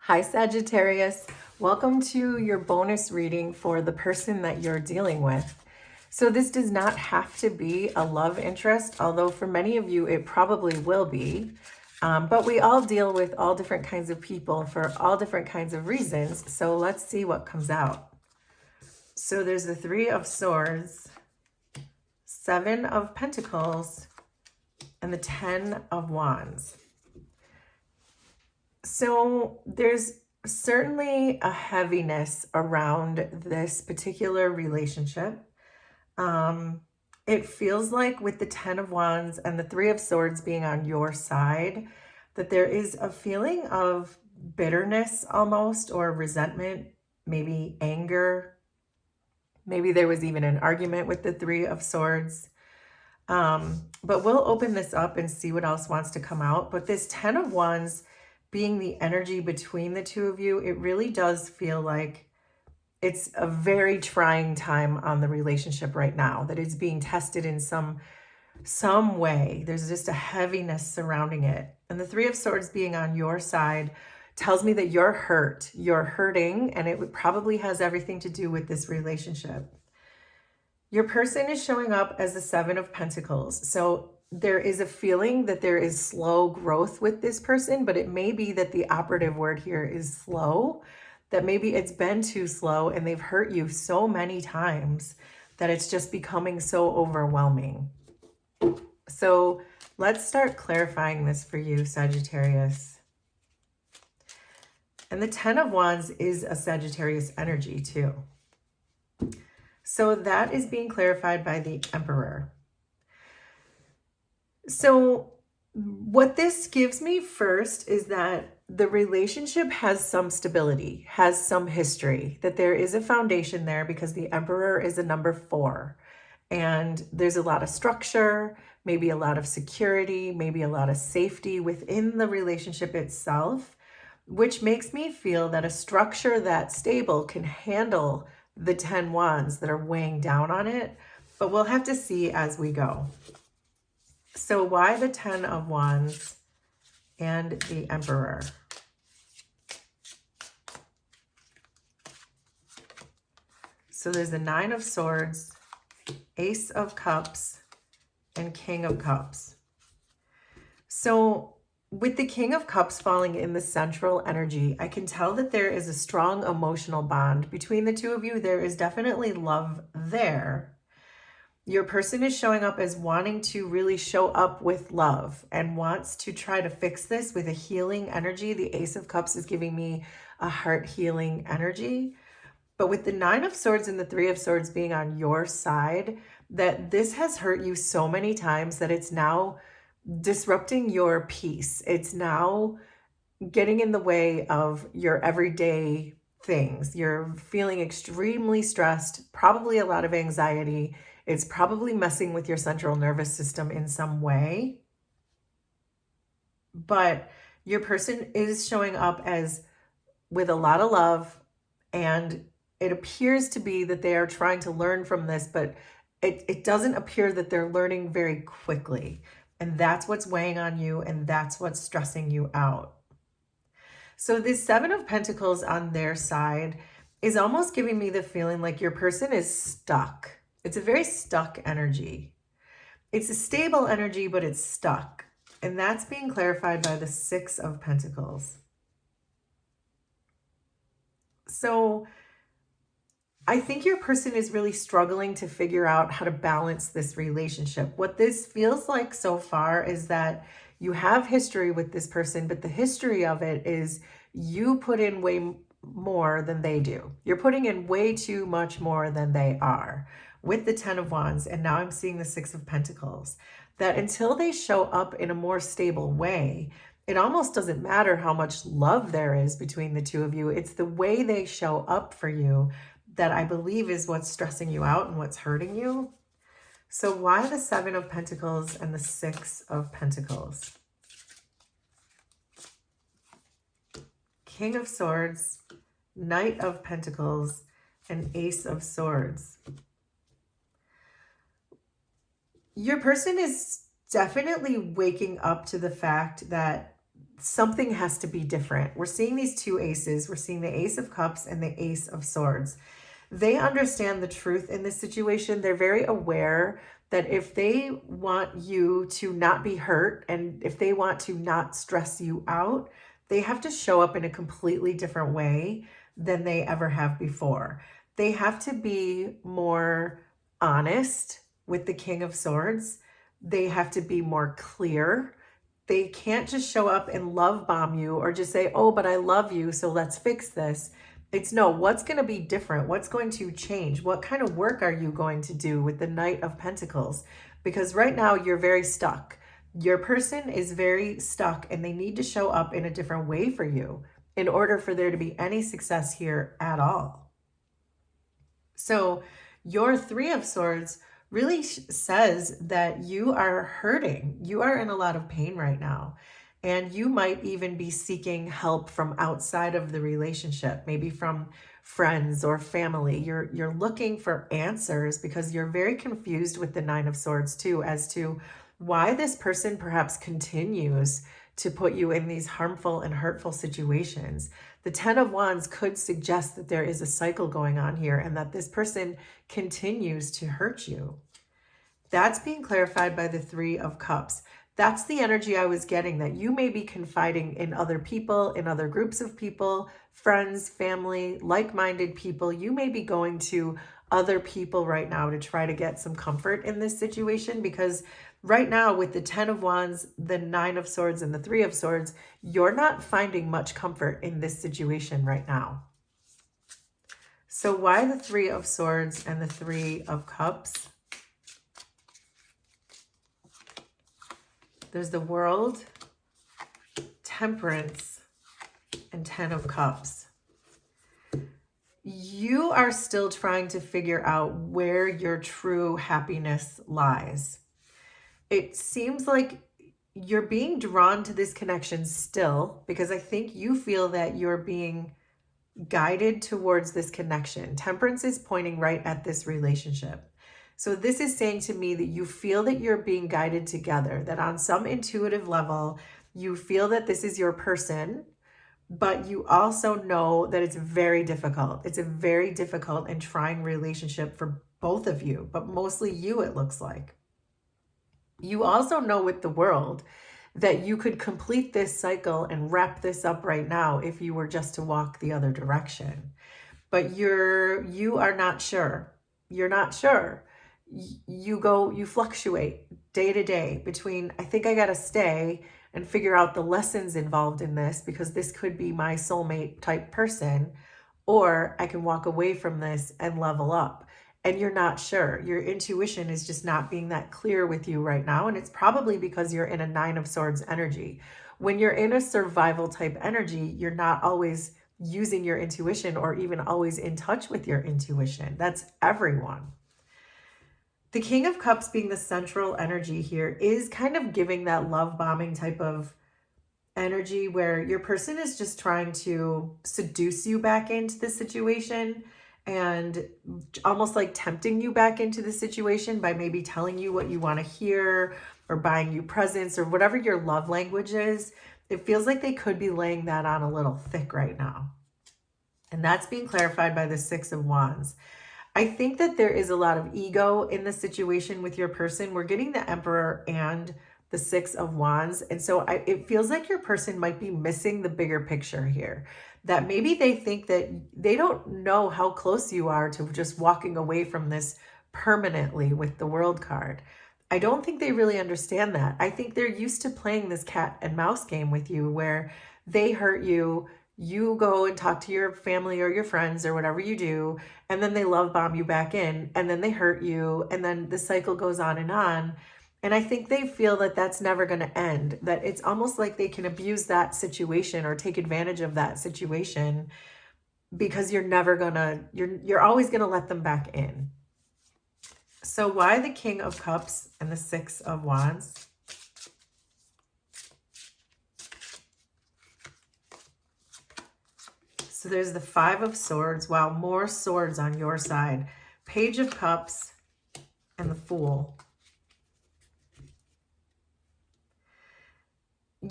Hi, Sagittarius. Welcome to your bonus reading for the person that you're dealing with. So this does not have to be a love interest, although for many of you it probably will be. But we all deal with all different kinds of people for all different kinds of reasons. So let's see what comes out. So there's the Three of Swords, Seven of Pentacles, and the Ten of Wands. So there's certainly a heaviness around this particular relationship. It feels like with the Ten of Wands and the Three of Swords being on your side, that there is a feeling of bitterness almost, or resentment, maybe anger. Maybe there was even an argument with the Three of Swords. But we'll open this up and see what else wants to come out. But this Ten of Wands being the energy between the two of you, it really does feel like it's a very trying time on the relationship right now, that it's being tested in some way. There's just a heaviness surrounding it. And the Three of Swords being on your side tells me that you're hurt, you're hurting, and it probably has everything to do with this relationship. Your person is showing up as the Seven of Pentacles. So there is a feeling that there is slow growth with this person, but it may be that the operative word here is slow, that maybe it's been too slow and they've hurt you so many times that it's just becoming so overwhelming. So let's start clarifying this for you, Sagittarius. And the Ten of Wands is a Sagittarius energy too. So that is being clarified by the Emperor. So what this gives me first is that the relationship has some stability, has some history, that there is a foundation there because the Emperor is a number 4. And there's a lot of structure, maybe a lot of security, maybe a lot of safety within the relationship itself, which makes me feel that a structure that stable can handle the 10 wands that are weighing down on it. But we'll have to see as we go. So why the 10 of Wands and the Emperor? So there's the 9 of Swords, Ace of Cups, and King of Cups. So with the King of Cups falling in the central energy, I can tell that there is a strong emotional bond between the two of you. There is definitely love there. Your person is showing up as wanting to really show up with love and wants to try to fix this with a healing energy. The Ace of Cups is giving me a heart healing energy. But with the 9 of Swords and the 3 of Swords being on your side, that this has hurt you so many times that it's now disrupting your peace. It's now getting in the way of your everyday things. You're feeling extremely stressed, probably a lot of anxiety. It's probably messing with your central nervous system in some way. But your person is showing up as with a lot of love, and it appears to be that they are trying to learn from this, but it doesn't appear that they're learning very quickly. And that's what's weighing on you, and that's what's stressing you out. So this 7 of Pentacles on their side is almost giving me the feeling like your person is stuck. It's a very stuck energy. It's a stable energy, but it's stuck. And that's being clarified by the 6 of Pentacles. So I think your person is really struggling to figure out how to balance this relationship. What this feels like so far is that you have history with this person, but the history of it is you put in way more than they do. You're putting in way too much more than they are with the 10 of Wands. And now I'm seeing the 6 of Pentacles, that until they show up in a more stable way, it almost doesn't matter how much love there is between the two of you. It's the way they show up for you that I believe is what's stressing you out and what's hurting you. So why the 7 of Pentacles and the 6 of Pentacles? King of Swords, Knight of Pentacles, and Ace of Swords. Your person is definitely waking up to the fact that something has to be different. We're seeing these two aces. We're seeing the Ace of Cups and the Ace of Swords. They understand the truth in this situation. They're very aware that if they want you to not be hurt and if they want to not stress you out, they have to show up in a completely different way than they ever have before. They have to be more honest with the King of Swords. They have to be more clear. They can't just show up and love bomb you or just say, oh, but I love you, so let's fix this. It's no, what's going to be different? What's going to change? What kind of work are you going to do with the Knight of Pentacles? Because right now you're very stuck. Your person is very stuck and they need to show up in a different way for you in order for there to be any success here at all. So your Three of Swords really says that you are hurting. You are in a lot of pain right now. And you might even be seeking help from outside of the relationship, maybe from friends or family. You're looking for answers because you're very confused with the Nine of Swords too, as to why this person perhaps continues to put you in these harmful and hurtful situations. The Ten of Wands could suggest that there is a cycle going on here and that this person continues to hurt you. That's being clarified by the Three of Cups. That's the energy I was getting, that you may be confiding in other people, in other groups of people, friends, family, like-minded people. You may be going to other people right now to try to get some comfort in this situation, because right now with the Ten of Wands, the Nine of Swords, and the Three of Swords, you're not finding much comfort in this situation right now. So why the Three of Swords and the Three of Cups? There's the World, Temperance, and Ten of Cups. You are still trying to figure out where your true happiness lies. It seems like you're being drawn to this connection still, because I think you feel that you're being guided towards this connection. Temperance is pointing right at this relationship. So this is saying to me that you feel that you're being guided together, that on some intuitive level, you feel that this is your person, but you also know that it's very difficult. It's a very difficult and trying relationship for both of you, but mostly you, it looks like. You also know with the World that you could complete this cycle and wrap this up right now if you were just to walk the other direction. But you are not sure. You're not sure. You fluctuate day to day between, I think I got to stay and figure out the lessons involved in this because this could be my soulmate type person, or I can walk away from this and level up. And you're not sure. Your intuition is just not being that clear with you right now. And it's probably because you're in a Nine of Swords energy. When you're in a survival type energy, you're not always using your intuition or even always in touch with your intuition. That's everyone. The King of Cups being the central energy here is kind of giving that love bombing type of energy where your person is just trying to seduce you back into the situation and almost like tempting you back into the situation by maybe telling you what you want to hear or buying you presents or whatever your love language is. It feels like they could be laying that on a little thick right now. And that's being clarified by the Six of Wands. I think that there is a lot of ego in the situation with your person. We're getting the Emperor and the Six of Wands. And so it feels like your person might be missing the bigger picture here. That maybe they think that they don't know how close you are to just walking away from this permanently with the World card. I don't think they really understand that. I think they're used to playing this cat and mouse game with you where they hurt you, you go and talk to your family or your friends or whatever you do, and then they love bomb you back in, and then they hurt you, and then the cycle goes on. And I think they feel that that's never going to end, that it's almost like they can abuse that situation or take advantage of that situation because you're always going to let them back in. So why the King of Cups and the Six of Wands? So there's the Five of Swords. Wow, more swords on your side. Page of Cups and the Fool.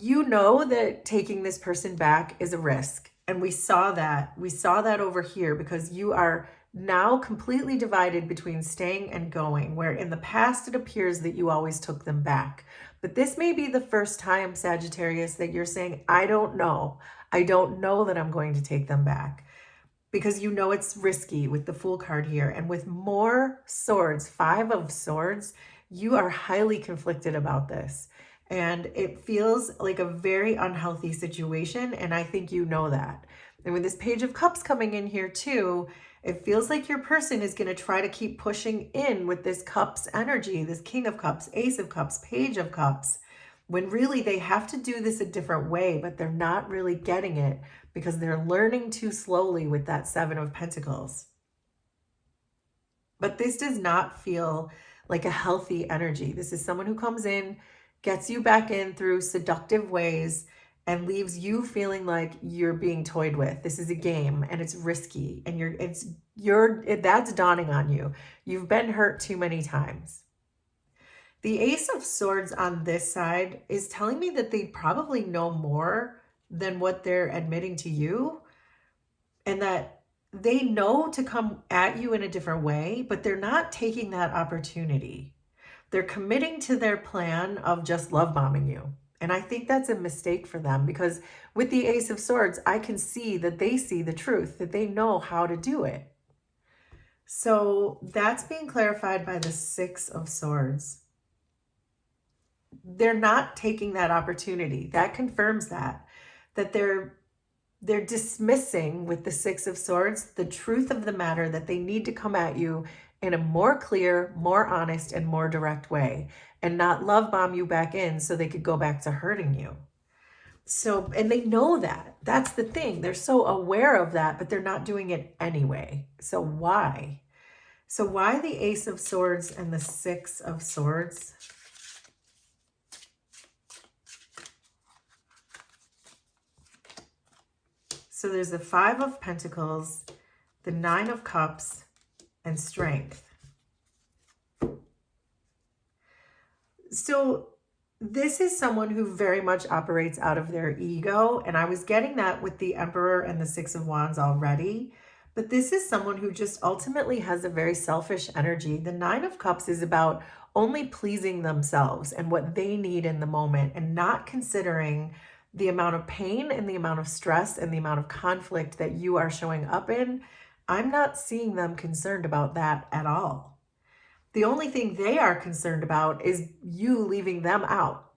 You know that taking this person back is a risk. And we saw that. We saw that over here because you are now completely divided between staying and going, where in the past it appears that you always took them back. But this may be the first time, Sagittarius, that you're saying, I don't know. I don't know that I'm going to take them back. Because you know it's risky with the Fool card here. And with more swords, 5 of swords, you are highly conflicted about this. And it feels like a very unhealthy situation. And I think you know that. And with this Page of Cups coming in here too, it feels like your person is going to try to keep pushing in with this Cups energy, this King of Cups, Ace of Cups, Page of Cups, when really they have to do this a different way, but they're not really getting it because they're learning too slowly with that 7 of Pentacles. But this does not feel like a healthy energy. This is someone who comes in, gets you back in through seductive ways, and leaves you feeling like you're being toyed with. This is a game and it's risky, and that's dawning on you. You've been hurt too many times. The Ace of Swords on this side is telling me that they probably know more than what they're admitting to you, and that they know to come at you in a different way, but they're not taking that opportunity. They're committing to their plan of just love bombing you. And I think that's a mistake for them, because with the Ace of Swords, I can see that they see the truth, that they know how to do it. So that's being clarified by the 6 of Swords. They're not taking that opportunity. That confirms that they're dismissing with the 6 of Swords the truth of the matter, that they need to come at you in a more clear, more honest, and more direct way, and not love bomb you back in so they could go back to hurting you. So, and they know that. That's the thing. They're so aware of that, but they're not doing it anyway. So why? So why the Ace of Swords and the 6 of Swords? So there's the 5 of Pentacles, the 9 of Cups, and Strength. So this is someone who very much operates out of their ego. And I was getting that with the Emperor and the 6 of Wands already. But this is someone who just ultimately has a very selfish energy. The 9 of Cups is about only pleasing themselves and what they need in the moment, and not considering the amount of pain and the amount of stress and the amount of conflict that you are showing up in. I'm not seeing them concerned about that at all. The only thing they are concerned about is you leaving them out,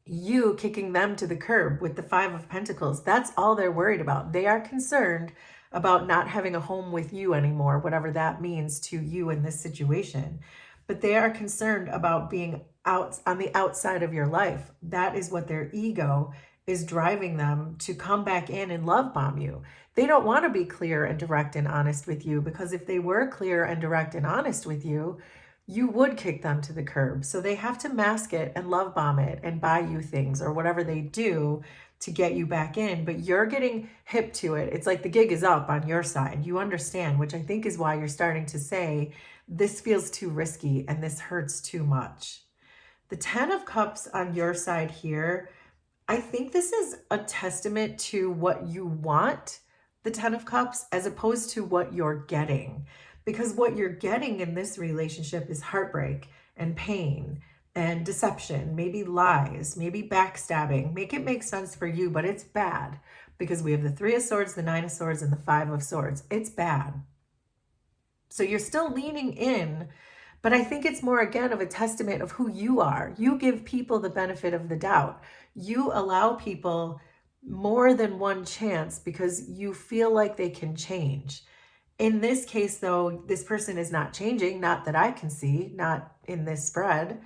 you kicking them to the curb with the 5 of Pentacles. That's all they're worried about. They are concerned about not having a home with you anymore, whatever that means to you in this situation. But they are concerned about being out on the outside of your life. That is what their ego is driving them to come back in and love bomb you. They don't want to be clear and direct and honest with you, because if they were clear and direct and honest with you, you would kick them to the curb. So they have to mask it and love bomb it and buy you things or whatever they do to get you back in. But you're getting hip to it. It's like the gig is up on your side. You understand, which I think is why you're starting to say, this feels too risky and this hurts too much. The 10 of Cups on your side here, I think this is a testament to what you want, the 10 of Cups, as opposed to what you're getting. Because what you're getting in this relationship is heartbreak and pain and deception, maybe lies, maybe backstabbing. Make it make sense for you, but it's bad, because we have the 3 of Swords, the 9 of Swords, and the 5 of Swords. It's bad. So you're still leaning in, but I think it's more, again, of a testament of who you are. You give people the benefit of the doubt. You allow people more than one chance because you feel like they can change. In this case, though, this person is not changing, not that I can see, not in this spread,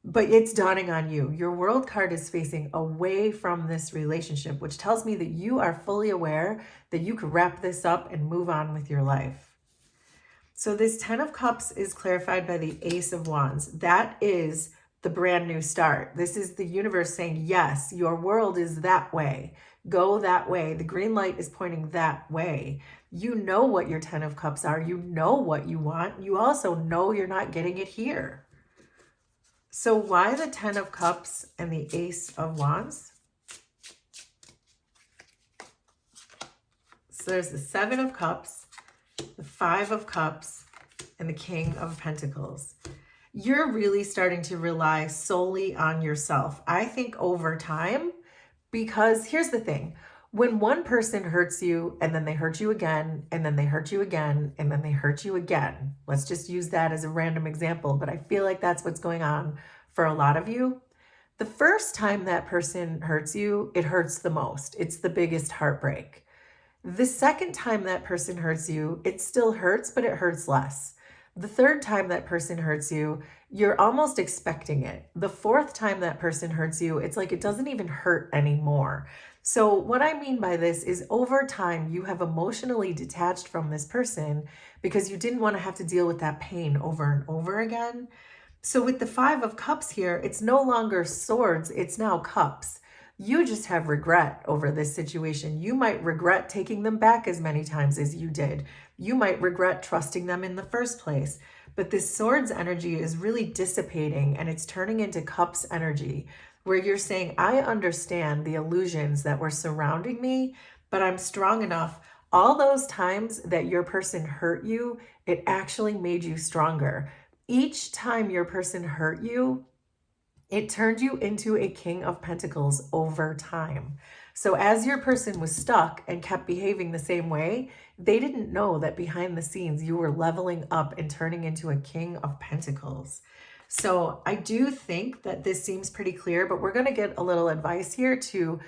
but it's dawning on you. Your World card is facing away from this relationship, which tells me that you are fully aware that you could wrap this up and move on with your life. So this 10 of Cups is clarified by the Ace of Wands. That is the brand new start. This is the universe saying, yes, your world is that way. Go that way. The green light is pointing that way. You know what your 10 of Cups are. You know what you want. You also know you're not getting it here. So why the 10 of Cups and the Ace of Wands? So there's the 7 of Cups, the 5 of Cups, and the King of Pentacles. You're really starting to rely solely on yourself, I think, over time, because here's the thing. When one person hurts you and then they hurt you again, and then they hurt you again, and then they hurt you again, let's just use that as a random example, but I feel like that's what's going on for a lot of you. The first time that person hurts you, it hurts the most. It's the biggest heartbreak. The second time that person hurts you, it still hurts, but it hurts less. The third time that person hurts you, you're almost expecting it. The fourth time that person hurts you, it's like it doesn't even hurt anymore. So what I mean by this is over time, you have emotionally detached from this person because you didn't want to have to deal with that pain over and over again. So with the 5 of Cups here, it's no longer swords, it's now cups. You just have regret over this situation. You might regret taking them back as many times as you did. You might regret trusting them in the first place. But this swords energy is really dissipating and it's turning into cups energy, where you're saying, I understand the illusions that were surrounding me, but I'm strong enough. All those times that your person hurt you, it actually made you stronger. Each time your person hurt you, it turned you into a King of Pentacles over time. So as your person was stuck and kept behaving the same way, they didn't know that behind the scenes you were leveling up and turning into a King of Pentacles. So I do think that this seems pretty clear, but we're going to get a little advice here to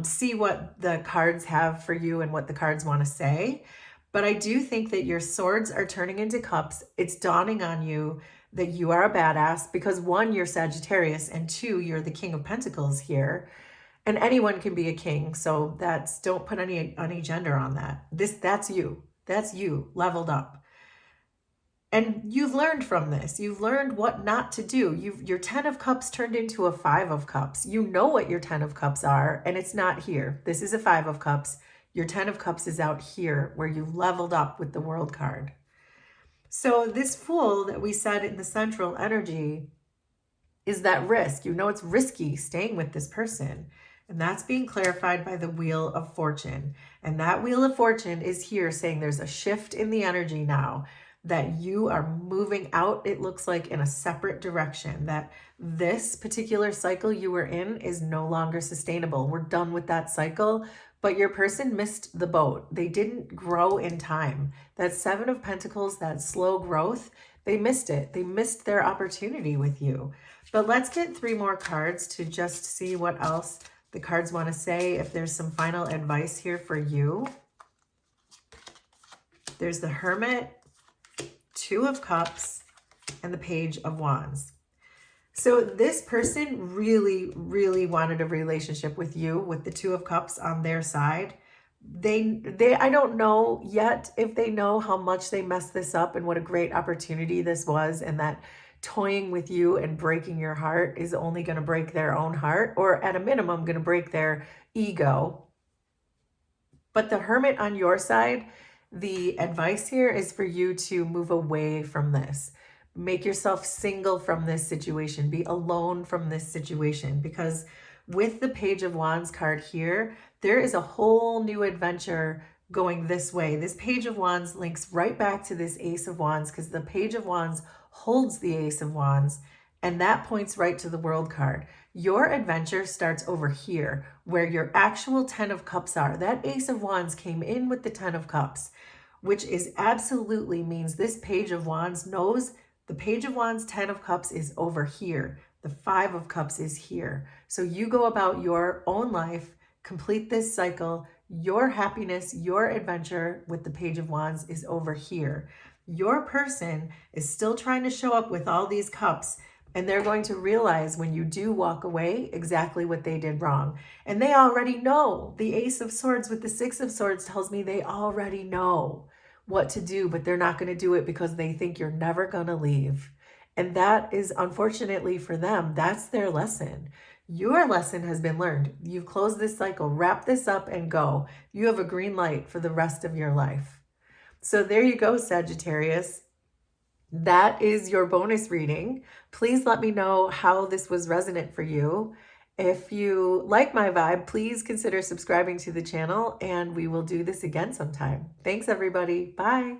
see what the cards have for you and what the cards want to say. But I do think that your swords are turning into cups. It's dawning on you that you are a badass because 1, you're Sagittarius, and 2, you're the King of Pentacles here. And anyone can be a king, so don't put any gender on that. That's you. That's you leveled up. And you've learned from this. You've learned what not to do. Your 10 of Cups turned into a 5 of Cups. You know what your 10 of Cups are, and it's not here. This is a 5 of Cups. Your 10 of Cups is out here where you leveled up with the World card. So this Fool that we said in the central energy is that risk. You know it's risky staying with this person. And that's being clarified by the Wheel of Fortune. And that Wheel of Fortune is here saying there's a shift in the energy now, that you are moving out, it looks like, in a separate direction, that this particular cycle you were in is no longer sustainable. We're done with that cycle. But your person missed the boat. They didn't grow in time. That 7 of Pentacles, that slow growth, they missed it. They missed their opportunity with you. But let's get 3 more cards to just see what else the cards want to say, if there's some final advice here for you. There's the Hermit, 2 of Cups, and the Page of Wands. So this person really, really wanted a relationship with you with the 2 of Cups on their side. I don't know yet if they know how much they messed this up and what a great opportunity this was, and that toying with you and breaking your heart is only going to break their own heart, or at a minimum going to break their ego. But the Hermit on your side, the advice here is for you to move away from this. Make yourself single from this situation. Be alone from this situation, because with the Page of Wands card here, there is a whole new adventure going this way. This Page of Wands links right back to this Ace of Wands, because the Page of Wands holds the Ace of Wands, and that points right to the World card. Your adventure starts over here, where your actual 10 of Cups are. That Ace of Wands came in with the 10 of Cups, which is absolutely means this Page of Wands knows the Page of Wands, 10 of Cups is over here. The 5 of Cups is here. So you go about your own life, complete this cycle. Your happiness, your adventure with the Page of Wands is over here. Your person is still trying to show up with all these cups, and they're going to realize when you do walk away exactly what they did wrong. And they already know. The Ace of Swords with the 6 of Swords tells me they already know what to do, but they're not going to do it because they think you're never going to leave. And that is, unfortunately for them, that's their lesson. Your lesson has been learned. You've closed this cycle, wrap this up and go. You have a green light for the rest of your life. So there you go, Sagittarius. That is your bonus reading. Please let me know how this was resonant for you. If you like my vibe, please consider subscribing to the channel, and we will do this again sometime. Thanks, everybody. Bye.